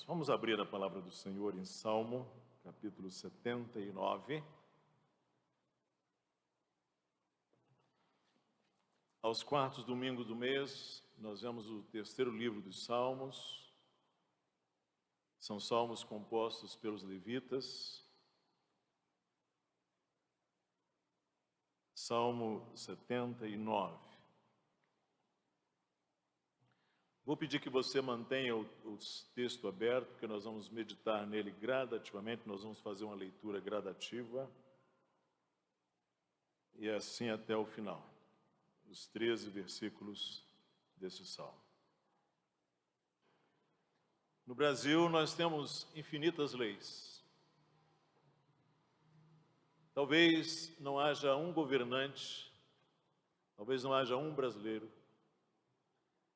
Vamos abrir a palavra do Senhor em Salmo, capítulo 79. Aos quartos domingos do mês, nós vemos o terceiro livro dos Salmos. São salmos compostos pelos levitas. Salmo 79. Vou pedir que você mantenha o texto aberto, porque nós vamos meditar nele gradativamente, nós vamos fazer uma leitura gradativa, e assim até o final, os 13 versículos desse salmo. No Brasil, nós temos infinitas leis. Talvez não haja um governante, talvez não haja um brasileiro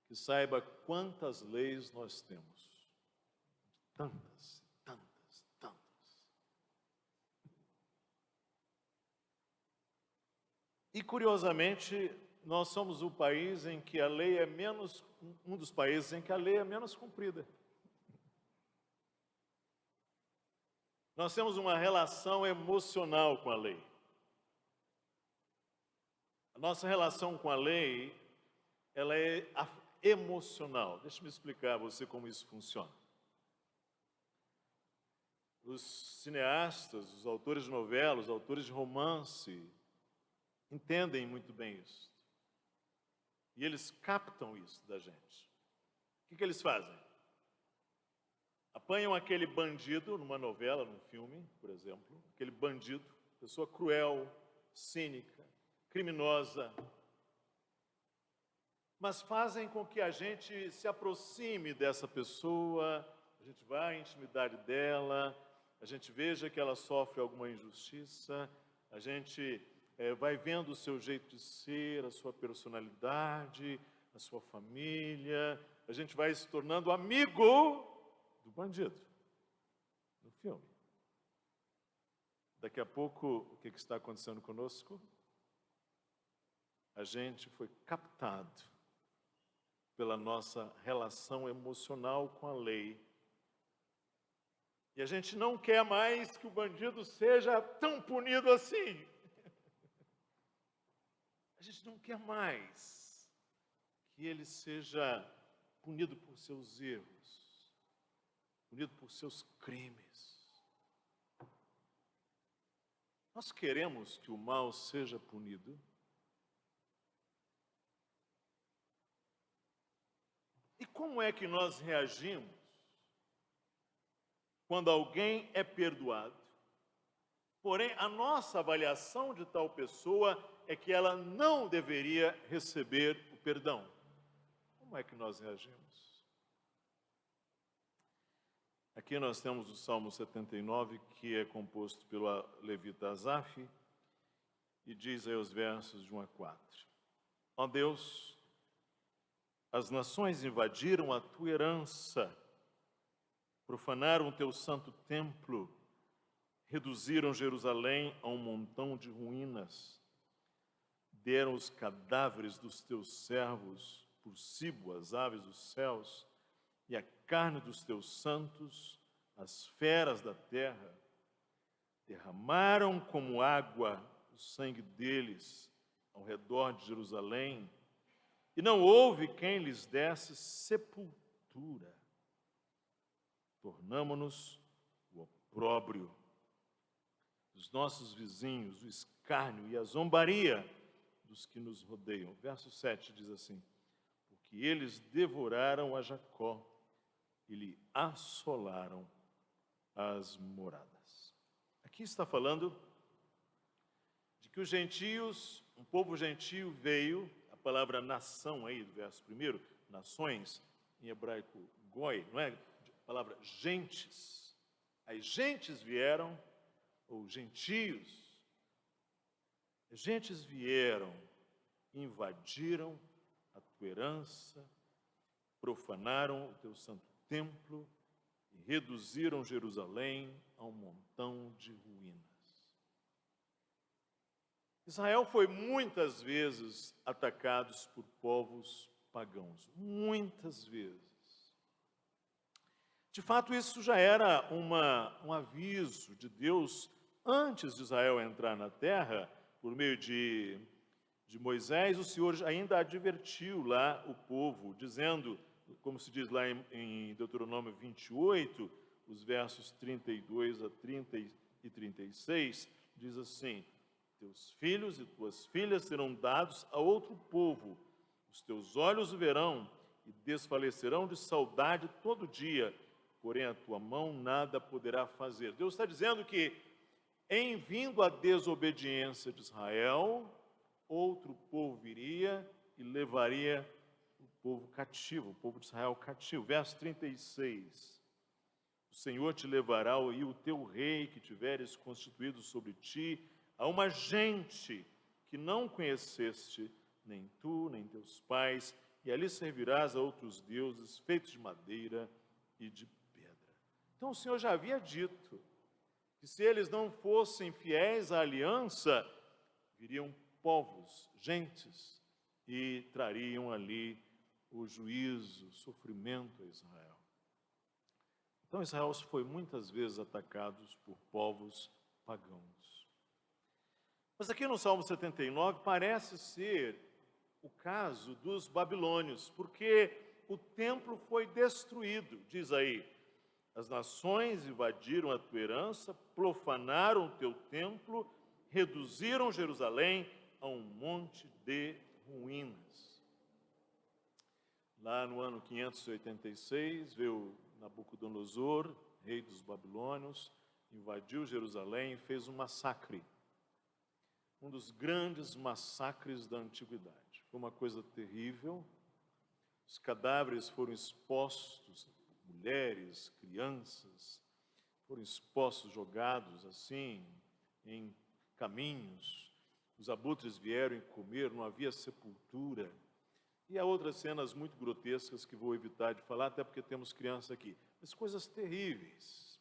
que saiba quantas leis nós temos. Tantas, tantas, tantas. E curiosamente, nós somos o país em que a lei é menos, um dos países em que a lei é menos cumprida. Nós temos uma relação emocional com a lei. A nossa relação com a lei, ela é emocional. Deixa-me explicar a você como isso funciona. Os cineastas, os autores de novelas, os autores de romance, entendem muito bem isso. E eles captam isso da gente. O que eles fazem? Apanham aquele bandido numa novela, num filme, por exemplo, aquele bandido, pessoa cruel, cínica, criminosa, mas fazem com que a gente se aproxime dessa pessoa, a gente vá à intimidade dela, a gente veja que ela sofre alguma injustiça, a gente vai vendo o seu jeito de ser, a sua personalidade, a sua família, a gente vai se tornando amigo do bandido, no filme. Daqui a pouco, o que está acontecendo conosco? A gente foi captado pela nossa relação emocional com a lei. E a gente não quer mais que o bandido seja tão punido assim. A gente não quer mais que ele seja punido por seus erros, punido por seus crimes. Nós queremos que o mal seja punido. E como é que nós reagimos quando alguém é perdoado? Porém, a nossa avaliação de tal pessoa é que ela não deveria receber o perdão. Como é que nós reagimos? Aqui nós temos o Salmo 79, que é composto pelo levita Asaf, e diz aí os versos de 1 a 4. Ó Deus, as nações invadiram a tua herança, profanaram o teu santo templo, reduziram Jerusalém a um montão de ruínas, deram os cadáveres dos teus servos por cibo às aves dos céus, e a carne dos teus santos às feras da terra. Derramaram como água o sangue deles ao redor de Jerusalém, e não houve quem lhes desse sepultura. Tornamo-nos o opróbrio dos nossos vizinhos, o escárnio e a zombaria dos que nos rodeiam. Verso 7 diz assim: porque eles devoraram a Jacó e lhe assolaram as moradas. Aqui está falando de que os gentios, um povo gentio veio. A palavra nação aí do verso 1, nações, em hebraico goi, não é? A palavra gentes. As gentes vieram, ou gentios, gentes vieram, invadiram a tua herança, profanaram o teu santo templo e reduziram Jerusalém a um montão de ruínas. Israel foi muitas vezes atacado por povos pagãos, muitas vezes. De fato, isso já era um aviso de Deus antes de Israel entrar na terra, por meio de Moisés. O Senhor ainda advertiu lá o povo, dizendo, como se diz lá em Deuteronômio 28, os versos 32 a 30 e 36, diz assim: teus filhos e tuas filhas serão dados a outro povo, os teus olhos o verão e desfalecerão de saudade todo dia, porém a tua mão nada poderá fazer. Deus está dizendo que, em vindo a desobediência de Israel, outro povo viria e levaria o povo cativo, o povo de Israel cativo. Verso 36. O Senhor te levará e o teu rei que tiveres constituído sobre ti a uma gente que não conheceste, nem tu, nem teus pais, e ali servirás a outros deuses feitos de madeira e de pedra. Então o Senhor já havia dito que se eles não fossem fiéis à aliança, viriam povos, gentes, e trariam ali o juízo, o sofrimento a Israel. Então Israel foi muitas vezes atacado por povos pagãos. Mas aqui no Salmo 79 parece ser o caso dos babilônios, porque o templo foi destruído, diz aí: as nações invadiram a tua herança, profanaram o teu templo, reduziram Jerusalém a um monte de ruínas. Lá no ano 586, veio Nabucodonosor, rei dos babilônios, invadiu Jerusalém e fez um massacre. Um dos grandes massacres da antiguidade. Foi uma coisa terrível. Os cadáveres foram expostos, mulheres, crianças, foram expostos, jogados assim, em caminhos. Os abutres vieram e comer, não havia sepultura. E há outras cenas muito grotescas que vou evitar de falar, até porque temos crianças aqui. Mas coisas terríveis.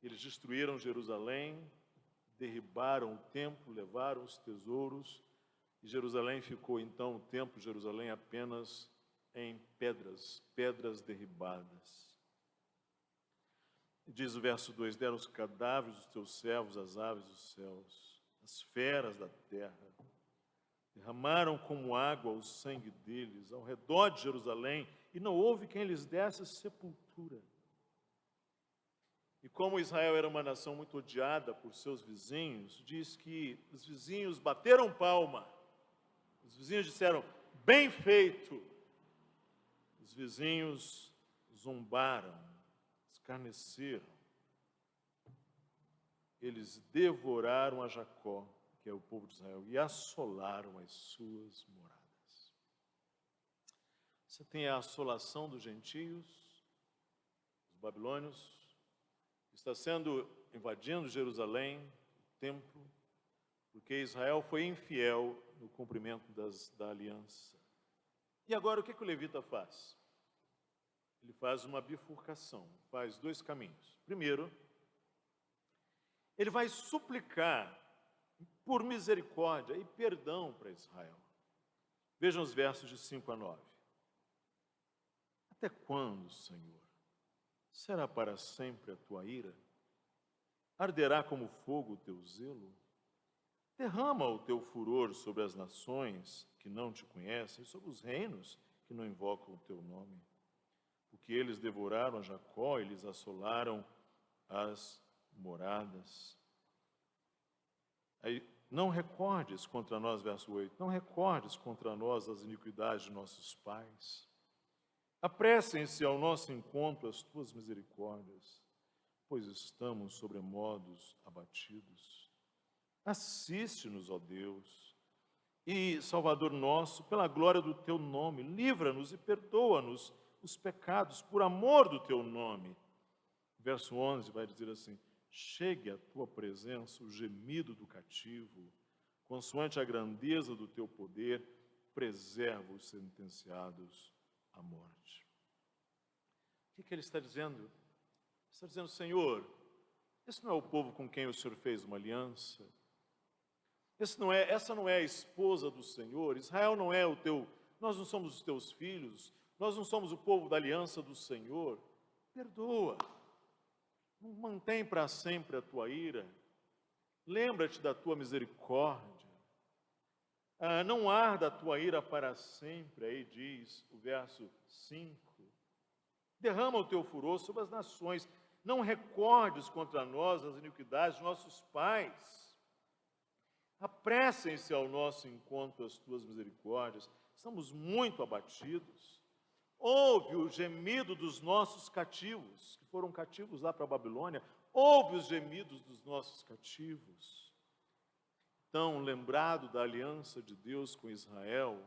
Eles destruíram Jerusalém, derribaram o templo, levaram os tesouros, e Jerusalém ficou então, o templo de Jerusalém, apenas em pedras, pedras derribadas. E diz o verso 2: deram os cadáveres dos teus servos, as aves dos céus, as feras da terra, derramaram como água o sangue deles ao redor de Jerusalém, e não houve quem lhes desse sepultura. E como Israel era uma nação muito odiada por seus vizinhos, diz que os vizinhos bateram palma, os vizinhos disseram, bem feito. Os vizinhos zombaram, escarneceram. Eles devoraram a Jacó, que é o povo de Israel, e assolaram as suas moradas. Você tem a assolação dos gentios, os babilônios, está sendo invadindo Jerusalém, o templo, porque Israel foi infiel no cumprimento da aliança. E agora o que o levita faz? Ele faz uma bifurcação, faz dois caminhos. Primeiro, ele vai suplicar por misericórdia e perdão para Israel. Vejam os versos de 5 a 9. Até quando, Senhor? Será para sempre a tua ira? Arderá como fogo o teu zelo? Derrama o teu furor sobre as nações que não te conhecem, sobre os reinos que não invocam o teu nome. Porque eles devoraram a Jacó e lhes assolaram as moradas. Aí, não recordes contra nós, verso 8, não recordes contra nós as iniquidades de nossos pais. Apressem-se ao nosso encontro as tuas misericórdias, pois estamos sobremodos abatidos. Assiste-nos, ó Deus, e Salvador nosso, pela glória do teu nome, livra-nos e perdoa-nos os pecados por amor do teu nome. Verso 11 vai dizer assim, chegue à tua presença o gemido do cativo, consoante a grandeza do teu poder, preserva os sentenciados à morte. O que ele está dizendo? Ele está dizendo, Senhor, esse não é o povo com quem o Senhor fez uma aliança? Essa não é a esposa do Senhor? Israel não é o teu, nós não somos os teus filhos, nós não somos o povo da aliança do Senhor? perdoa. Não mantém para sempre a tua ira. Lembra-te da tua misericórdia. Não arda a tua ira para sempre, aí diz o verso 5. Derrama o teu furor sobre as nações. Não recordes contra nós as iniquidades de nossos pais. Apressem-se ao nosso encontro as tuas misericórdias. Estamos muito abatidos. Ouve o gemido dos nossos cativos, que foram cativos lá para a Babilônia. Ouve os gemidos dos nossos cativos. Então, lembrado da aliança de Deus com Israel,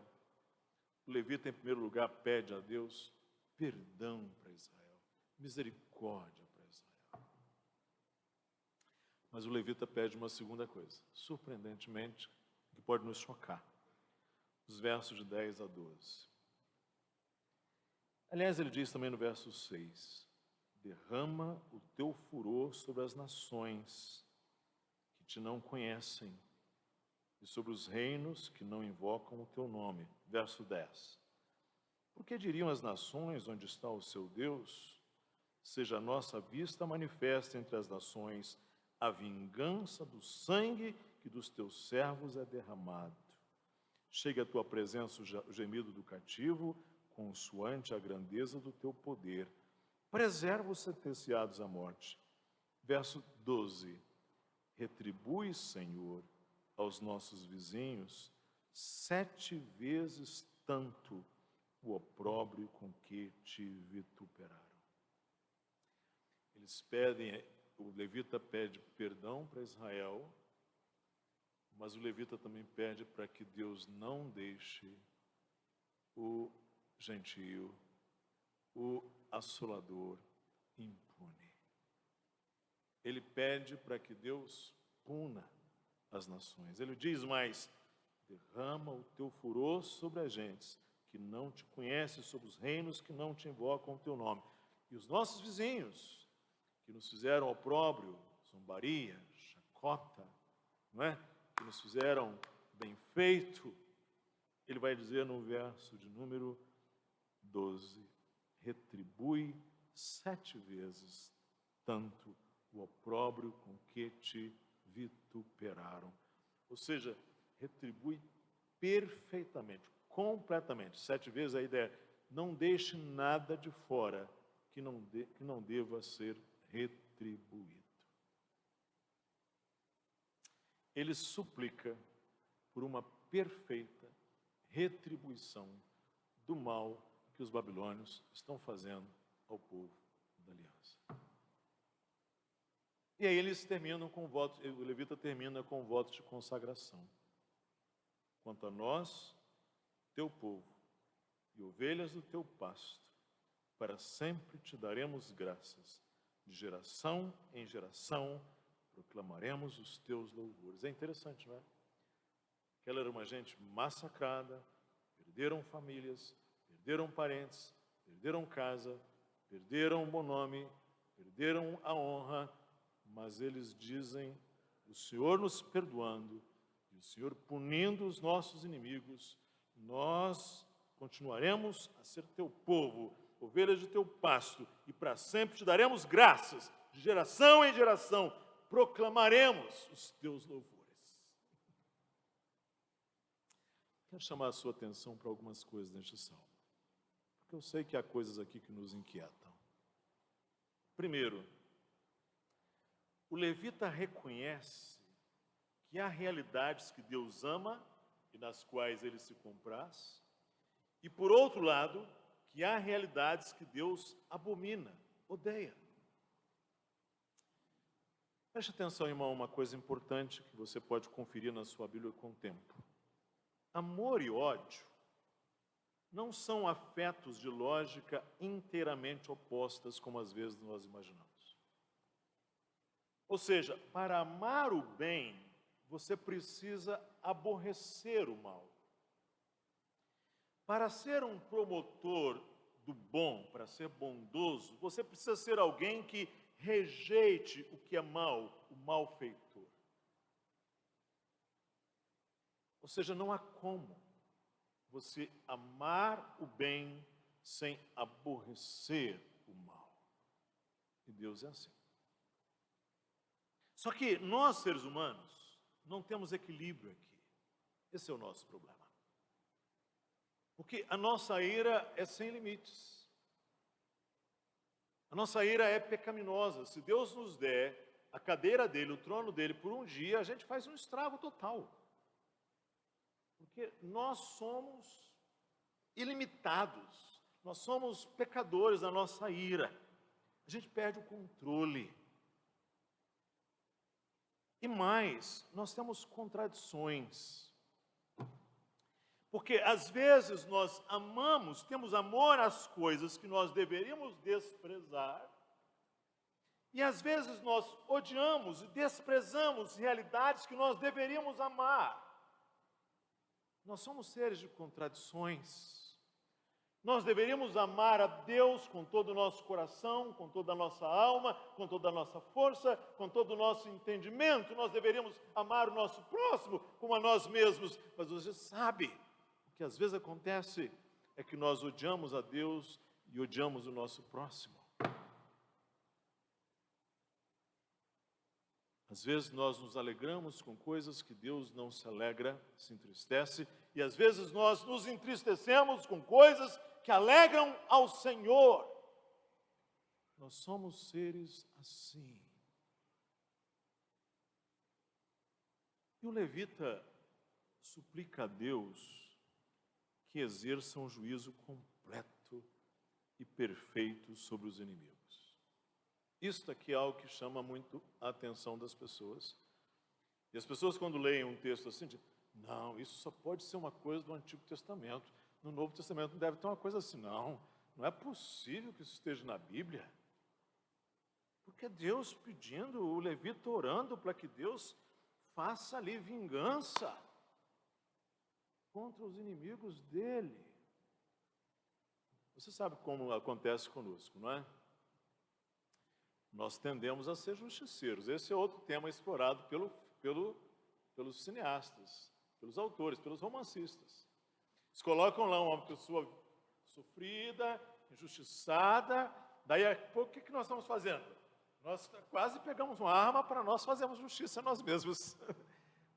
o levita, em primeiro lugar, pede a Deus perdão para Israel, misericórdia para Israel. Mas o levita pede uma segunda coisa, surpreendentemente, que pode nos chocar. Os versos de 10 a 12. Aliás, ele diz também no verso 6, derrama o teu furor sobre as nações que te não conhecem e sobre os reinos que não invocam o teu nome. Verso 10. Porque diriam as nações, onde está o seu Deus? Seja a nossa vista manifesta entre as nações a vingança do sangue que dos teus servos é derramado. Chegue à tua presença o gemido do cativo, consoante a grandeza do teu poder. Preserva os sentenciados à morte. Verso 12. Retribui, Senhor, aos nossos vizinhos 7 vezes tanto o opróbrio com que te vituperaram. Eles pedem, o levita pede perdão para Israel, mas o levita também pede para que Deus não deixe o gentio, o assolador impune. Ele pede para que Deus puna as nações. Ele diz mais, derrama o teu furor sobre as gentes que não te conhecem, sobre os reinos que não te invocam o teu nome. E os nossos vizinhos, que nos fizeram opróbrio, zombaria, chacota, não é? Que nos fizeram bem feito, ele vai dizer no verso de número 12, retribui 7 vezes tanto o opróbrio com que te vituperaram. Ou seja, retribui perfeitamente, completamente. 7 vezes a ideia é, não deixe nada de fora que não deva ser retribuído. Ele suplica por uma perfeita retribuição do mal que os babilônios estão fazendo ao povo da aliança. E aí eles terminam com o voto, o levita termina com o voto de consagração. Quanto a nós, teu povo e ovelhas do teu pasto, para sempre te daremos graças, de geração em geração proclamaremos os teus louvores. É interessante, não é? Aquela era uma gente massacrada, perderam famílias, perderam parentes, perderam casa, perderam o bom nome, perderam a honra, mas eles dizem, o Senhor nos perdoando, e o Senhor punindo os nossos inimigos, nós continuaremos a ser teu povo, ovelhas de teu pasto, e para sempre te daremos graças, de geração em geração, proclamaremos os teus louvores. Quero chamar a sua atenção para algumas coisas neste salmo, porque eu sei que há coisas aqui que nos inquietam. Primeiro, o levita reconhece que há realidades que Deus ama e nas quais ele se compraz, e por outro lado, que há realidades que Deus abomina, odeia. Preste atenção, irmão, uma coisa importante que você pode conferir na sua Bíblia com o tempo. Amor e ódio não são afetos de lógica inteiramente opostas, como às vezes nós imaginamos. Ou seja, para amar o bem, você precisa aborrecer o mal. Para ser um promotor do bom, para ser bondoso, você precisa ser alguém que rejeite o que é mal, o malfeitor. Ou seja, não há como você amar o bem sem aborrecer o mal. E Deus é assim. Só que nós, seres humanos, não temos equilíbrio aqui. Esse é o nosso problema. Porque a nossa ira é sem limites. A nossa ira é pecaminosa. Se Deus nos der a cadeira dele, o trono dele, por um dia, a gente faz um estrago total. Porque nós somos ilimitados. Nós somos pecadores da nossa ira. A gente perde o controle. E mais, nós temos contradições. Porque às vezes nós amamos, temos amor às coisas que nós deveríamos desprezar, e às vezes nós odiamos e desprezamos realidades que nós deveríamos amar. Nós somos seres de contradições. Nós deveríamos amar a Deus com todo o nosso coração, com toda a nossa alma, com toda a nossa força, com todo o nosso entendimento. Nós deveríamos amar o nosso próximo como a nós mesmos. Mas você sabe, o que às vezes acontece é que nós odiamos a Deus e odiamos o nosso próximo. Às vezes nós nos alegramos com coisas que Deus não se alegra, se entristece. E às vezes nós nos entristecemos com coisas que alegram ao Senhor. Nós somos seres assim. E o levita suplica a Deus que exerça um juízo completo e perfeito sobre os inimigos. Isto aqui é algo que chama muito a atenção das pessoas. E as pessoas, quando leem um texto assim, dizem: não, isso só pode ser uma coisa do Antigo Testamento. No Novo Testamento não deve ter uma coisa assim, não. Não é possível que isso esteja na Bíblia. Porque Deus pedindo, o levita orando para que Deus faça ali vingança contra os inimigos dele. Você sabe como acontece conosco, não é? Nós tendemos a ser justiceiros. Esse é outro tema explorado pelos cineastas, pelos autores, pelos romancistas. Eles colocam lá uma pessoa sofrida, injustiçada, daí a pouco o que nós estamos fazendo? Nós quase pegamos uma arma para nós fazermos justiça a nós mesmos.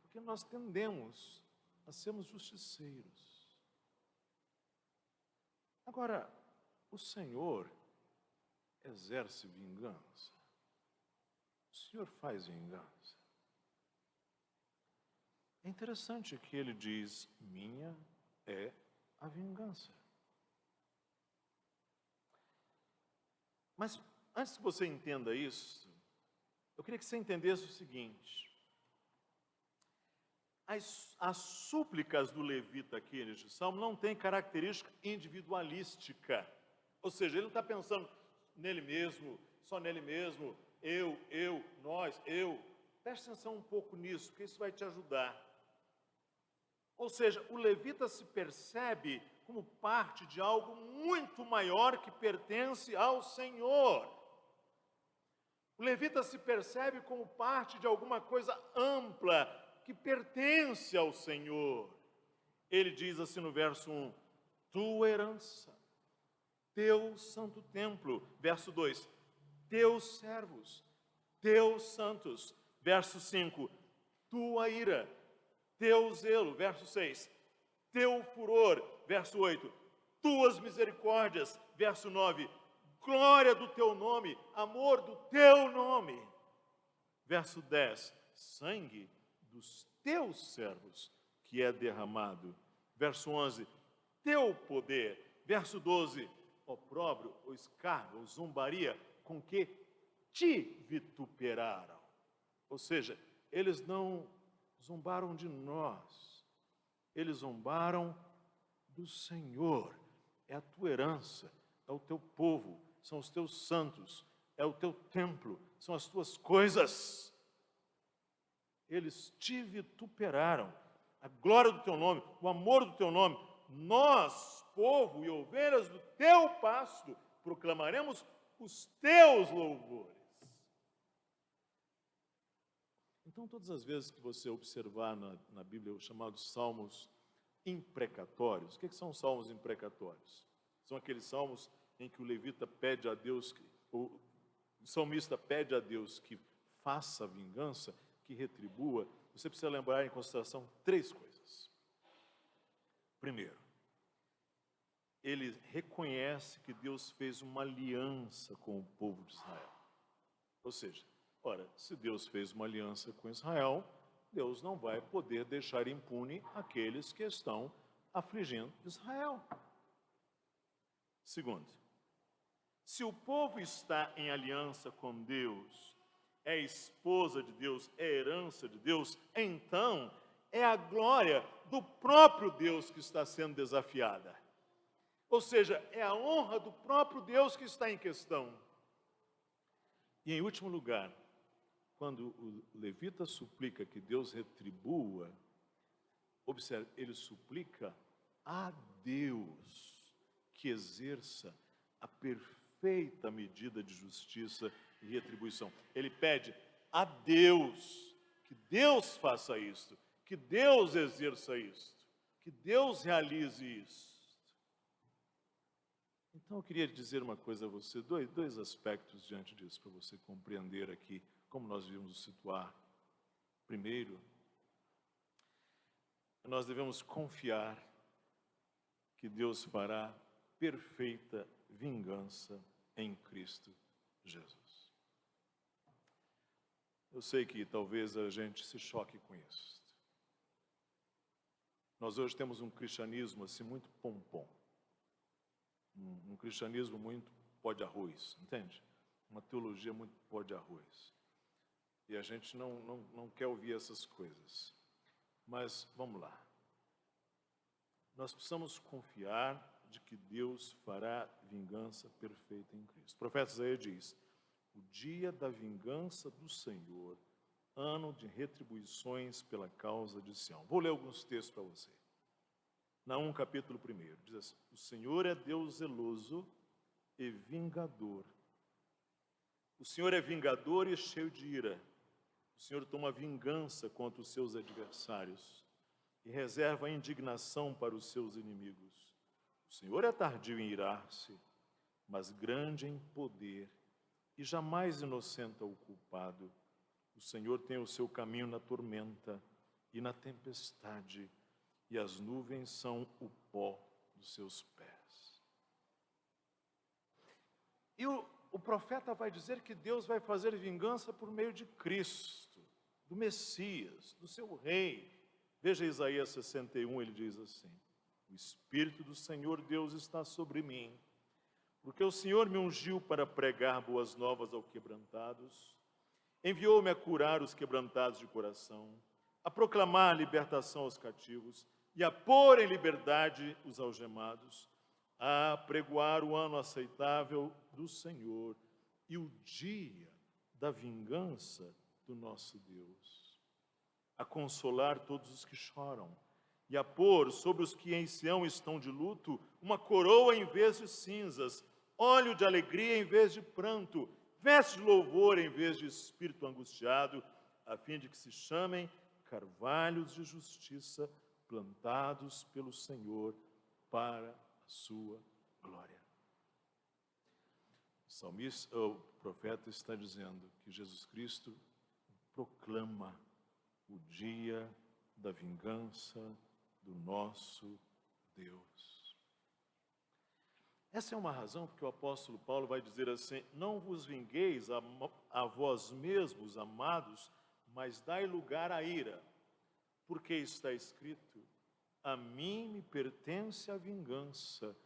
Porque nós tendemos a sermos justiceiros. Agora, o Senhor exerce vingança. O Senhor faz vingança. É interessante que ele diz: minha é a vingança. Mas antes que você entenda isso, eu queria que você entendesse o seguinte: as súplicas do levita aqui neste salmo não têm característica individualística. Ou seja, ele não está pensando nele mesmo, só nele mesmo, eu, nós, eu. Preste atenção um pouco nisso, porque isso vai te ajudar. Ou seja, o levita se percebe como parte de algo muito maior que pertence ao Senhor. O levita se percebe como parte de alguma coisa ampla que pertence ao Senhor. Ele diz assim no verso 1: tua herança, teu santo templo. Verso 2: teus servos, teus santos. Verso 5: tua ira, teu zelo. Verso 6: teu furor. Verso 8: tuas misericórdias. Verso 9: glória do teu nome, amor do teu nome. Verso 10: sangue dos teus servos que é derramado. Verso 11: teu poder. Verso 12: opróbrio, ou escárnio, ou zombaria, com que te vituperaram. Ou seja, eles não zombaram de nós, eles zombaram do Senhor. É a tua herança, é o teu povo, são os teus santos, é o teu templo, são as tuas coisas. Eles te vituperaram. A glória do teu nome, o amor do teu nome. Nós, povo e ovelhas do teu pasto, proclamaremos os teus louvores. Então, todas as vezes que você observar na Bíblia os chamados salmos imprecatórios, o que são salmos imprecatórios? São aqueles salmos em que o levita pede a Deus, ou o salmista pede a Deus que faça a vingança, que retribua, você precisa lembrar em consideração 3 coisas. Primeiro, ele reconhece que Deus fez uma aliança com o povo de Israel. Ou seja, ora, se Deus fez uma aliança com Israel, Deus não vai poder deixar impune aqueles que estão afligindo Israel. Segundo, se o povo está em aliança com Deus, é esposa de Deus, é herança de Deus, então é a glória do próprio Deus que está sendo desafiada. Ou seja, é a honra do próprio Deus que está em questão. E em último lugar, quando o levita suplica que Deus retribua, observe, ele suplica a Deus que exerça a perfeita medida de justiça e retribuição. Ele pede a Deus que Deus faça isto, que Deus exerça isto, que Deus realize isto. Então eu queria dizer uma coisa a você, dois aspectos diante disso, para você compreender aqui como nós devemos nos situar. Primeiro, nós devemos confiar que Deus fará perfeita vingança em Cristo Jesus. Eu sei que talvez a gente se choque com isso. Nós hoje temos um cristianismo assim muito pompom. Um cristianismo muito pó de arroz, entende? Uma teologia muito pó de arroz. E a gente não quer ouvir essas coisas. Mas vamos lá. Nós precisamos confiar de que Deus fará vingança perfeita em Cristo. O profeta Isaías diz: o dia da vingança do Senhor, ano de retribuições pela causa de Sião. Vou ler alguns textos para você. Naum capítulo 1, diz assim: o Senhor é Deus zeloso e vingador. O Senhor é vingador e cheio de ira. O Senhor toma vingança contra os seus adversários e reserva a indignação para os seus inimigos. O Senhor é tardio em irar-se, mas grande em poder, e jamais inocenta o culpado. O Senhor tem o seu caminho na tormenta e na tempestade, e as nuvens são o pó dos seus pés. E o profeta vai dizer que Deus vai fazer vingança por meio de Cristo, do Messias, do seu rei. Veja Isaías 61, ele diz assim: o Espírito do Senhor Deus está sobre mim, porque o Senhor me ungiu para pregar boas novas aos quebrantados, enviou-me a curar os quebrantados de coração, a proclamar a libertação aos cativos e a pôr em liberdade os algemados, a pregoar o ano aceitável do Senhor e o dia da vingança do nosso Deus, a consolar todos os que choram e a pôr sobre os que em Sião estão de luto uma coroa em vez de cinzas, óleo de alegria em vez de pranto, veste de louvor em vez de espírito angustiado, a fim de que se chamem carvalhos de justiça, plantados pelo Senhor para a sua glória. O profeta está dizendo que Jesus Cristo proclama o dia da vingança do nosso Deus. Essa é uma razão porque o apóstolo Paulo vai dizer assim: não vos vingueis a vós mesmos, amados, mas dai lugar à ira, porque está escrito: a mim me pertence a vingança,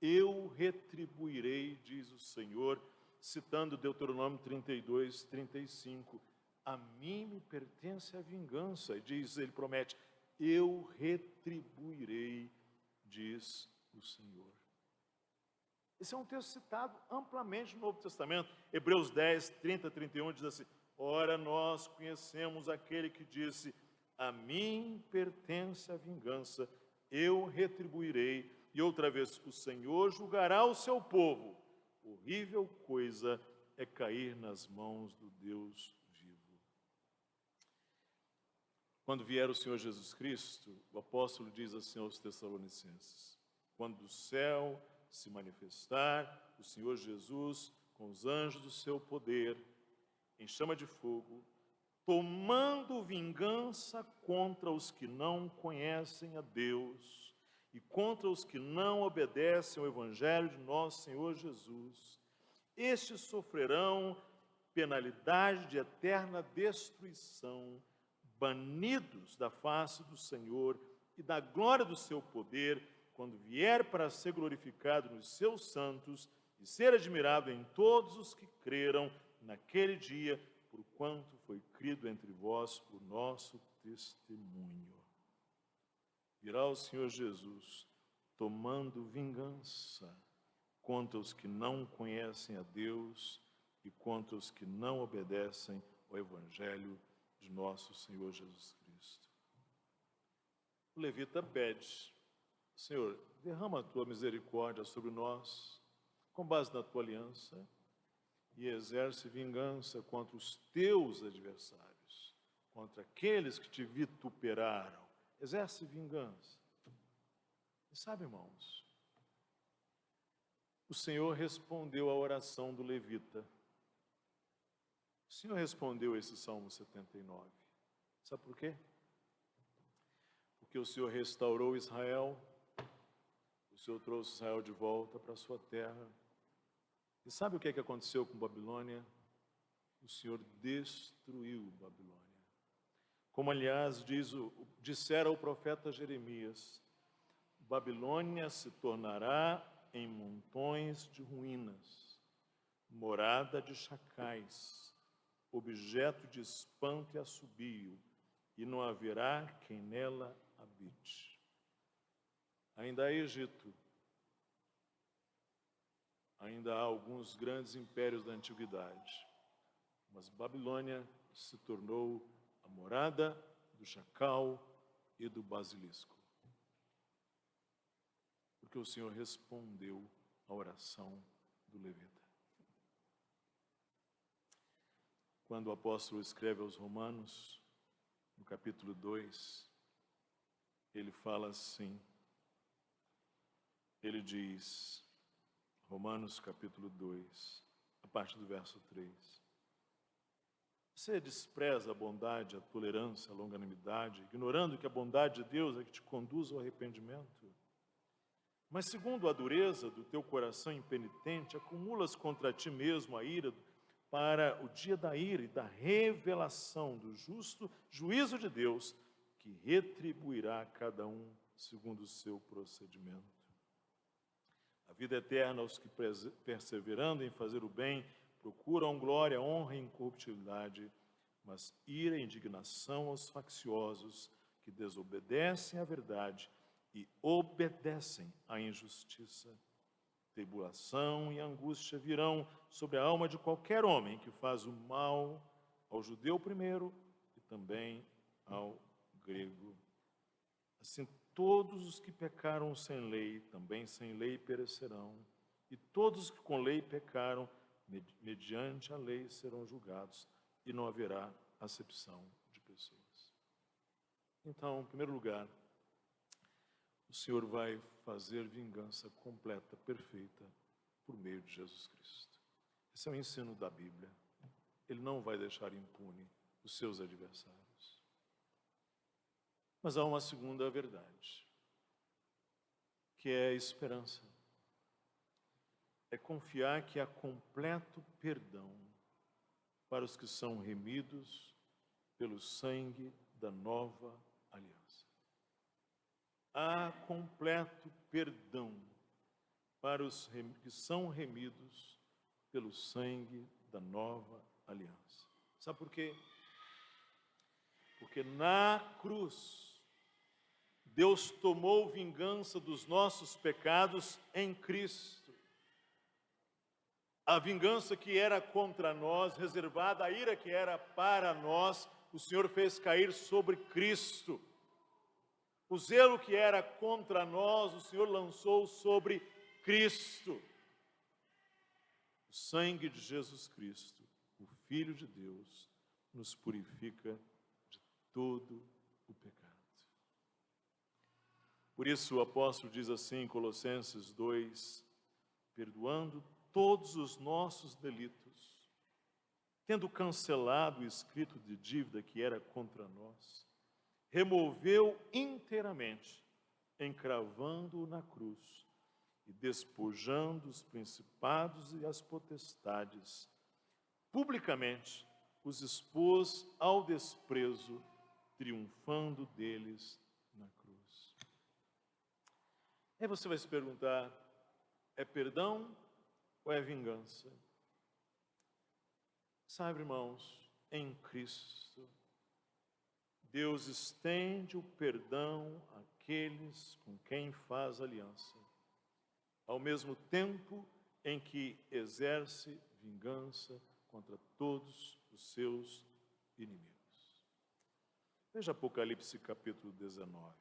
eu retribuirei, diz o Senhor, citando Deuteronômio 32, 35. A mim me pertence a vingança, e diz, ele promete: eu retribuirei, diz o Senhor. Esse é um texto citado amplamente no Novo Testamento. Hebreus 10, 30, 31 diz assim: ora, nós conhecemos aquele que disse: a mim pertence a vingança, eu retribuirei. E outra vez, o Senhor julgará o seu povo. Horrível coisa é cair nas mãos do Deus vivo. Quando vier o Senhor Jesus Cristo, o apóstolo diz assim aos Tessalonicenses: quando do céu se manifestar o Senhor Jesus com os anjos do seu poder, em chama de fogo, tomando vingança contra os que não conhecem a Deus e contra os que não obedecem ao Evangelho de nosso Senhor Jesus. Estes sofrerão penalidade de eterna destruição, banidos da face do Senhor e da glória do seu poder, quando vier para ser glorificado nos seus santos e ser admirado em todos os que creram naquele dia, porquanto foi crido entre vós o nosso testemunho. Virá o Senhor Jesus, tomando vingança contra os que não conhecem a Deus e contra os que não obedecem ao Evangelho de nosso Senhor Jesus Cristo. O levita pede: Senhor, derrama a tua misericórdia sobre nós, com base na tua aliança, e exerce vingança contra os teus adversários, contra aqueles que te vituperaram. Exerce vingança. E sabe, irmãos, o Senhor respondeu à oração do levita. O Senhor respondeu esse Salmo 79. Sabe por quê? Porque o Senhor restaurou Israel, o Senhor trouxe Israel de volta para a sua terra. E sabe o que aconteceu com Babilônia? O Senhor destruiu Babilônia. Como, aliás, dissera o profeta Jeremias, Babilônia se tornará em montões de ruínas, morada de chacais, objeto de espanto e assobio, e não haverá quem nela habite. Ainda há Egito, ainda há alguns grandes impérios da antiguidade, mas Babilônia se tornou a morada do chacal e do basilisco. Porque o Senhor respondeu à oração do levita. Quando o apóstolo escreve aos Romanos, no capítulo 2, ele fala assim, ele diz, Romanos capítulo 2, a partir do verso 3, você despreza a bondade, a tolerância, a longanimidade, ignorando que a bondade de Deus é que te conduz ao arrependimento. Mas segundo a dureza do teu coração impenitente, acumulas contra ti mesmo a ira para o dia da ira e da revelação do justo juízo de Deus, que retribuirá a cada um segundo o seu procedimento. A vida eterna aos que, perseverando em fazer o bem, procuram glória, honra e incorruptibilidade, mas ira e indignação aos facciosos que desobedecem à verdade e obedecem à injustiça. Tribulação e angústia virão sobre a alma de qualquer homem que faz o mal ao judeu primeiro e também ao grego. Assim, todos os que pecaram sem lei, também sem lei perecerão, e todos os que com lei pecaram, mediante a lei serão julgados, e não haverá acepção de pessoas. Então, em primeiro lugar, o Senhor vai fazer vingança completa, perfeita, por meio de Jesus Cristo. Esse é o ensino da Bíblia. Ele não vai deixar impune os seus adversários. Mas há uma segunda verdade, que é a esperança. É confiar que há completo perdão para os que são remidos pelo sangue da nova aliança. Há completo perdão para os que são remidos pelo sangue da nova aliança. Sabe por quê? Porque na cruz, Deus tomou vingança dos nossos pecados em Cristo. A vingança que era contra nós, reservada, a ira que era para nós, o Senhor fez cair sobre Cristo. O zelo que era contra nós, o Senhor lançou sobre Cristo. O sangue de Jesus Cristo, o Filho de Deus, nos purifica de todo o pecado. Por isso o apóstolo diz assim em Colossenses 2, perdoando todos os nossos delitos, tendo cancelado o escrito de dívida que era contra nós, removeu inteiramente, encravando-o na cruz e despojando os principados e as potestades, publicamente os expôs ao desprezo, triunfando deles na cruz. Aí você vai se perguntar, é perdão ou é vingança? Sabe, irmãos, em Cristo, Deus estende o perdão àqueles com quem faz aliança, ao mesmo tempo em que exerce vingança contra todos os seus inimigos. Veja Apocalipse capítulo 19,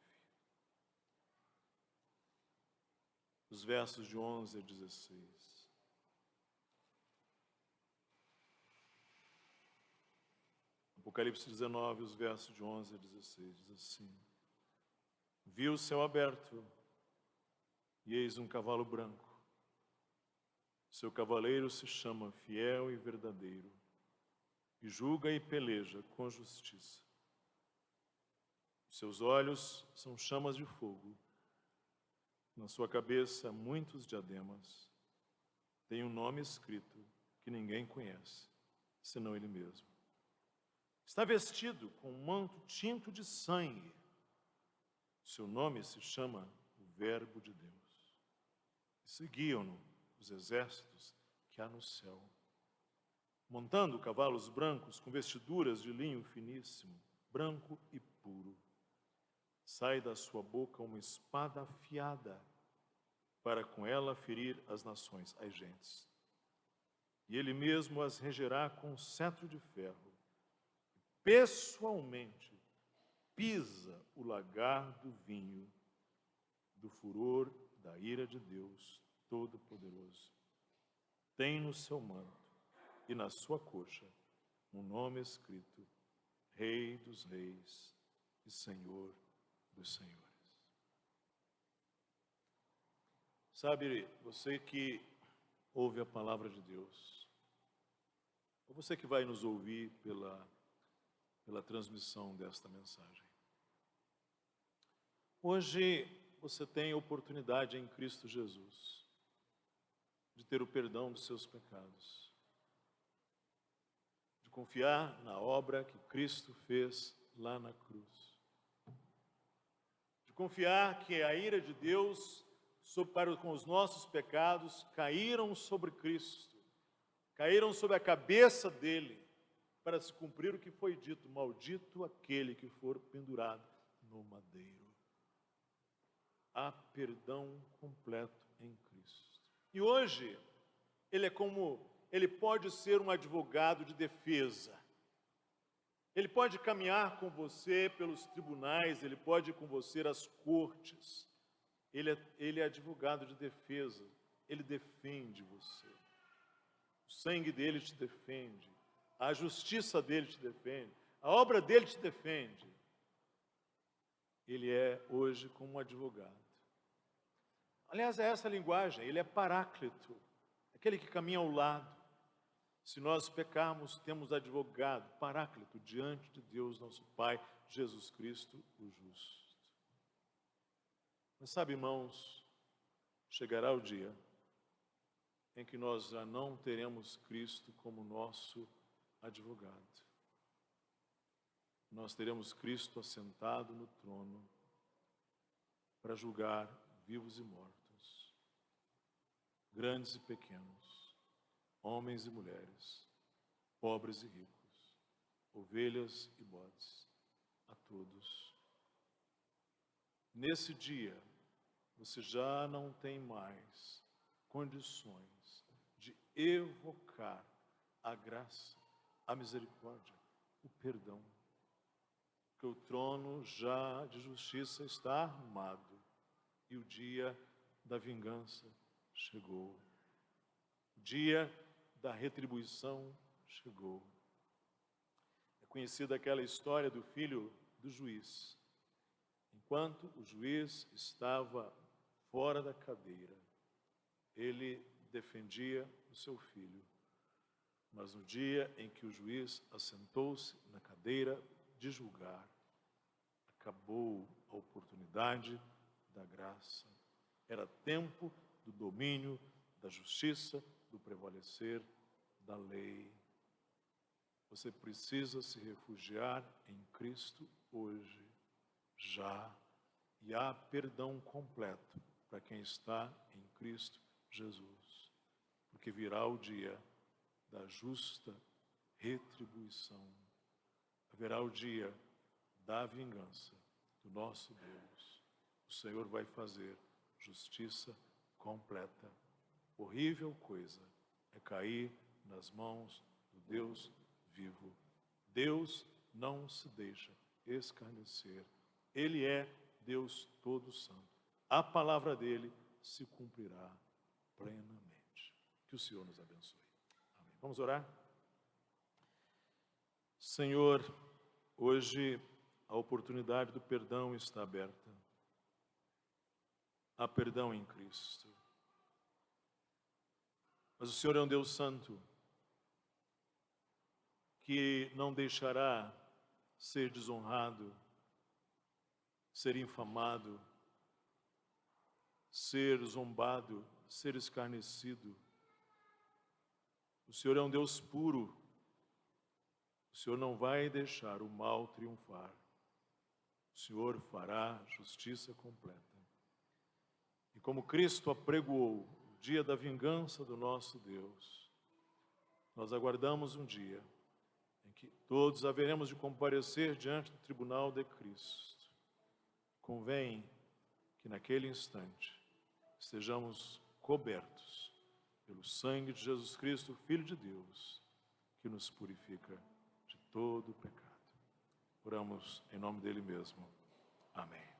os versos de 11 a 16. Apocalipse 19, os versos de 11 a 16, diz assim: Vi o céu aberto, e eis um cavalo branco. Seu cavaleiro se chama Fiel e Verdadeiro, e julga e peleja com justiça. Os seus olhos são chamas de fogo, na sua cabeça muitos diademas. Tem um nome escrito que ninguém conhece, senão ele mesmo. Está vestido com um manto tinto de sangue. Seu nome se chama o Verbo de Deus. E seguiam-no os exércitos que há no céu, montando cavalos brancos com vestiduras de linho finíssimo, branco e puro. Sai da sua boca uma espada afiada, para com ela ferir as nações, as gentes. E ele mesmo as regerá com um cetro de ferro. Pessoalmente pisa o lagar do vinho, do furor da ira de Deus Todo-Poderoso. Tem no seu manto e na sua coxa um nome escrito: Rei dos Reis e Senhor dos Senhores. Sabe, você que ouve a palavra de Deus, ou você que vai nos ouvir pela transmissão desta mensagem, hoje você tem a oportunidade em Cristo Jesus de ter o perdão dos seus pecados, de confiar na obra que Cristo fez lá na cruz, de confiar que a ira de Deus para com os nossos pecados caíram sobre Cristo, caíram sobre a cabeça dele, para se cumprir o que foi dito: maldito aquele que for pendurado no madeiro. Há perdão completo em Cristo. E hoje, ele pode ser um advogado de defesa. Ele pode caminhar com você pelos tribunais, ele pode ir com você às cortes. Ele é advogado de defesa, ele defende você. O sangue dele te defende, a justiça dele te defende, a obra dele te defende. Ele é hoje como um advogado. Aliás, é essa a linguagem, ele é paráclito, aquele que caminha ao lado. Se nós pecarmos, temos advogado, paráclito, diante de Deus, nosso Pai, Jesus Cristo, o justo. Mas sabe, irmãos, chegará o dia em que nós já não teremos Cristo como nosso advogado. Nós teremos Cristo assentado no trono para julgar vivos e mortos, grandes e pequenos, homens e mulheres, pobres e ricos, ovelhas e bodes, a todos. Nesse dia, você já não tem mais condições de evocar a graça, a misericórdia, o perdão, porque o trono já de justiça está armado e o dia da vingança chegou. O dia da retribuição chegou. É conhecida aquela história do filho do juiz. Enquanto o juiz estava fora da cadeira, ele defendia o seu filho. Mas no dia em que o juiz assentou-se na cadeira de julgar, acabou a oportunidade da graça. Era tempo do domínio, da justiça, do prevalecer da lei. Você precisa se refugiar em Cristo hoje, já, e há perdão completo para quem está em Cristo Jesus, porque virá o dia da justa retribuição, haverá o dia da vingança do nosso Deus. O Senhor vai fazer justiça completa. Horrível coisa é cair nas mãos do Deus vivo. Deus não se deixa escarnecer. Ele é Deus todo santo. A palavra dele se cumprirá plenamente. Que o Senhor nos abençoe. Amém. Vamos orar? Senhor, hoje a oportunidade do perdão está aberta. Há perdão em Cristo. Mas o Senhor é um Deus santo, que não deixará ser desonrado, ser infamado, ser zombado, ser escarnecido. O Senhor é um Deus puro. O Senhor não vai deixar o mal triunfar. O Senhor fará justiça completa. E como Cristo apregoou o dia da vingança do nosso Deus, nós aguardamos um dia em que todos haveremos de comparecer diante do tribunal de Cristo. Convém que naquele instante estejamos cobertos pelo sangue de Jesus Cristo, Filho de Deus, que nos purifica de todo o pecado. Oramos em nome dele mesmo. Amém.